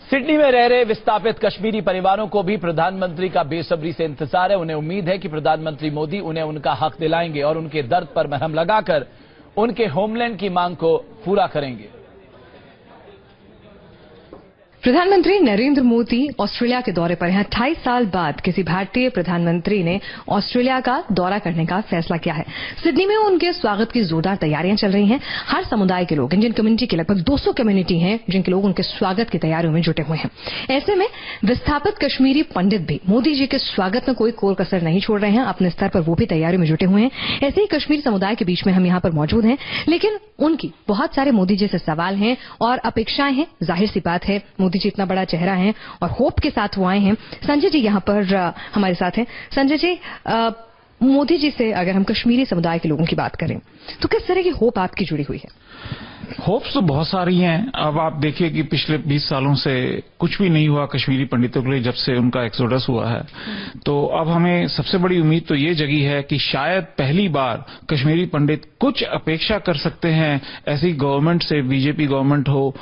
Sydney में रह रहे विस्थापित कश्मीरी परिवारों को भी प्रधानमंत्री का बेसब्री से इंतजार है। उन्हें उम्मीद है कि प्रधानमंत्री मोदी उन्हें उनका हक दिलाएंगे और उनके दर्द पर मरहम लगाकर उनके होमलैंड की मांग को पूरा करेंगे। प्रधानमंत्री नरेंद्र मोदी ऑस्ट्रेलिया के दौरे पर हैं। 28 साल बाद किसी भारतीय प्रधानमंत्री ने ऑस्ट्रेलिया का दौरा करने का फैसला किया है। सिडनी में उनके स्वागत की जोरदार तैयारियां चल रही हैं। हर समुदाय के लोग, इंडियन कम्युनिटी के लगभग 200 कम्युनिटी हैं जिनके लोग उनके स्वागत की तैयारियों में जुटे हुए हैं। ऐसे में विस्थापित कश्मीरी पंडित भी मोदी जी के स्वागत में कोई कोर कसर नहीं छोड़ रहे हैं। अपने स्तर पर वो भी तैयारियों में जुटे हुए हैं। ऐसे ही कश्मीरी समुदाय के बीच में हम यहां पर मौजूद हैं, लेकिन उनकी बहुत सारे मोदी जी से सवाल हैं और अपेक्षाएं हैं। जाहिर सी बात है, मोदी जी इतना बड़ा चेहरा है और होप के साथ वो आए हैं। संजय जी यहां पर हमारे साथ हैं। संजय जी, मोदी जी से अगर हम कश्मीरी समुदाय के लोगों की बात करें तो किस तरह की होप आपकी जुड़ी हुई है? होप्स तो बहुत सारी हैं। अब आप देखिए कि पिछले 20 सालों से कुछ भी नहीं हुआ कश्मीरी पंडितों के लिए, जब से उनका एक्सोडस हुआ है। तो अब हमें सबसे बड़ी उम्मीद तो ये जगी है कि शायद पहली बार कश्मीरी पंडित कुछ अपेक्षा कर सकते हैं ऐसी गवर्नमेंट से, बीजेपी गवर्नमेंट हो,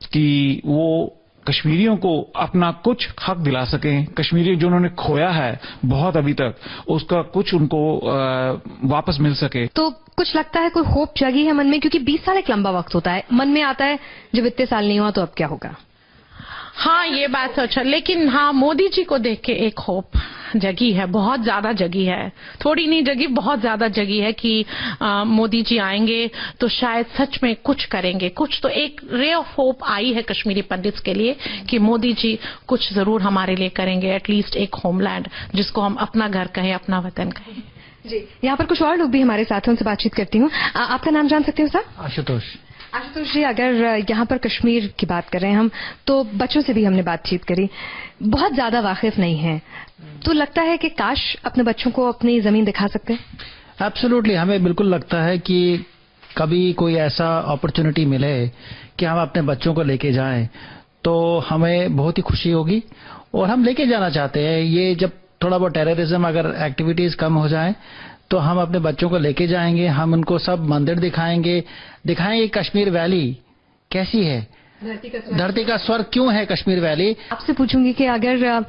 कि वो कश्मीरियों को अपना कुछ हक दिला सकें। कश्मीरी जो उन्होंने खोया है बहुत अभी तक, उसका कुछ उनको वापस मिल सके। तो कुछ लगता है कोई होप जगी है मन में, क्योंकि 20 साल एक लंबा वक्त होता है। मन में आता है जब इतने साल नहीं हुआ तो अब क्या होगा। हाँ, ये बात सच है, लेकिन हाँ, मोदी जी को देख के एक होप जगी है, बहुत ज्यादा जगी है। थोड़ी नहीं जगी, बहुत ज्यादा जगी है कि मोदी जी आएंगे तो शायद सच में कुछ करेंगे। कुछ तो एक रे ऑफ होप आई है कश्मीरी पंडित्स के लिए कि मोदी जी कुछ जरूर हमारे लिए करेंगे, एटलीस्ट एक होमलैंड जिसको हम अपना घर कहें, अपना वतन कहें। जी, यहाँ पर कुछ और लोग भी हमारे साथ हैं, उनसे बातचीत करती हूँ। आपका नाम जान सकती हूँ सर? आशुतोष जी, अगर यहाँ पर कश्मीर की बात कर रहे हैं हम, तो बच्चों से भी हमने बातचीत करी, बहुत ज्यादा वाकिफ नहीं है, तो लगता है कि काश अपने बच्चों को अपनी जमीन दिखा सकते हैं। एब्सोल्युटली, हमें बिल्कुल लगता है कि कभी कोई ऐसा अपॉर्चुनिटी मिले कि हम अपने बच्चों को लेके जाएं तो हमें बहुत ही खुशी होगी और हम लेके जाना चाहते हैं। ये जब थोड़ा बहुत टेररिज्म अगर एक्टिविटीज कम हो जाए तो हम अपने बच्चों को लेके जाएंगे। हम उनको सब मंदिर दिखाएंगे कश्मीर वैली कैसी है, धरती का स्वर्ग क्यों है कश्मीर वैली। आपसे पूछूंगी कि अगर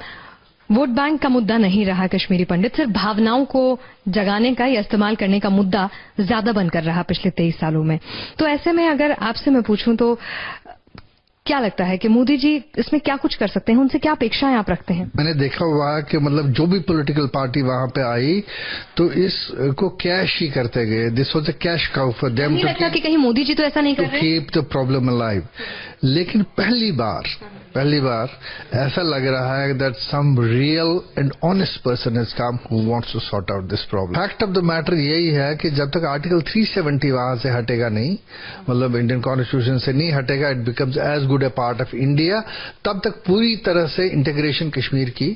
वोट बैंक का मुद्दा नहीं रहा कश्मीरी पंडित, सिर्फ भावनाओं को जगाने का या इस्तेमाल करने का मुद्दा ज्यादा बनकर रहा पिछले 23 सालों में, तो ऐसे में अगर आपसे मैं पूछूं तो क्या लगता है कि मोदी जी इसमें क्या कुछ कर सकते हैं? उनसे क्या अपेक्षाएं आप रखते हैं? मैंने देखा हुआ है कि मतलब जो भी पॉलिटिकल पार्टी वहां पे आई तो इसको कैश ही करते गए। This was a cash cow for them. नहीं लगता कि कहीं मोदी जी तो ऐसा नहीं कर रहे? Keep the problem alive. लेकिन पहली बार ऐसा लग रहा है that some real and honest person has come who wants to sort out this problem. Fact of the matter यही है कि जब तक आर्टिकल 370 वहां से हटेगा नहीं, मतलब इंडियन कॉन्स्टिट्यूशन से नहीं हटेगा, it becomes as good a part of India, तब तक पूरी तरह से इंटीग्रेशन कश्मीर की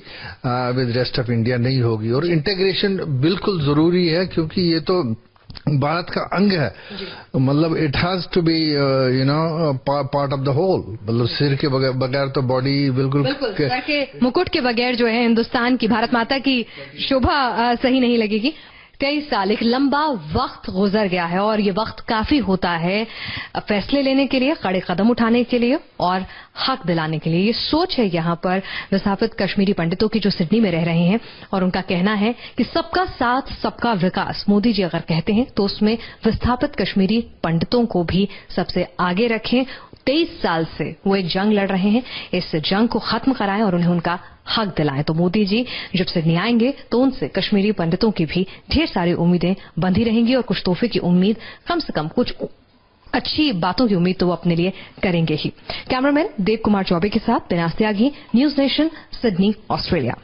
विद रेस्ट ऑफ इंडिया नहीं होगी। और इंटीग्रेशन बिल्कुल जरूरी है क्योंकि ये तो भारत का अंग है, मतलब it has to be part of the whole. मतलब सिर के बगैर तो बॉडी बिल्कुल सर के मुकुट के बगैर जो है हिंदुस्तान की, भारत माता की शोभा सही नहीं लगेगी। 23 साल एक लंबा वक्त गुजर गया है और ये वक्त काफी होता है फैसले लेने के लिए, कड़े कदम उठाने के लिए और हक दिलाने के लिए। ये सोच है यहाँ पर विस्थापित कश्मीरी पंडितों की जो सिडनी में रह रहे हैं और उनका कहना है कि सबका साथ सबका विकास मोदी जी अगर कहते हैं तो उसमें विस्थापित कश्मीरी पंडितों को भी सबसे आगे रखें। 23 साल से वो एक जंग लड़ रहे हैं, इस जंग को खत्म कराएं और उन्हें उनका हक दिलाएं। तो मोदी जी जब सिडनी आएंगे तो उनसे कश्मीरी पंडितों की भी ढेर सारी उम्मीदें बंधी रहेंगी और कुछ तोहफे की उम्मीद, कम से कम कुछ अच्छी बातों की उम्मीद तो वो अपने लिए करेंगे ही। कैमरामैन देव कुमार चौबे के साथ बिनास त्यागी, न्यूज नेशन, सिडनी, ऑस्ट्रेलिया।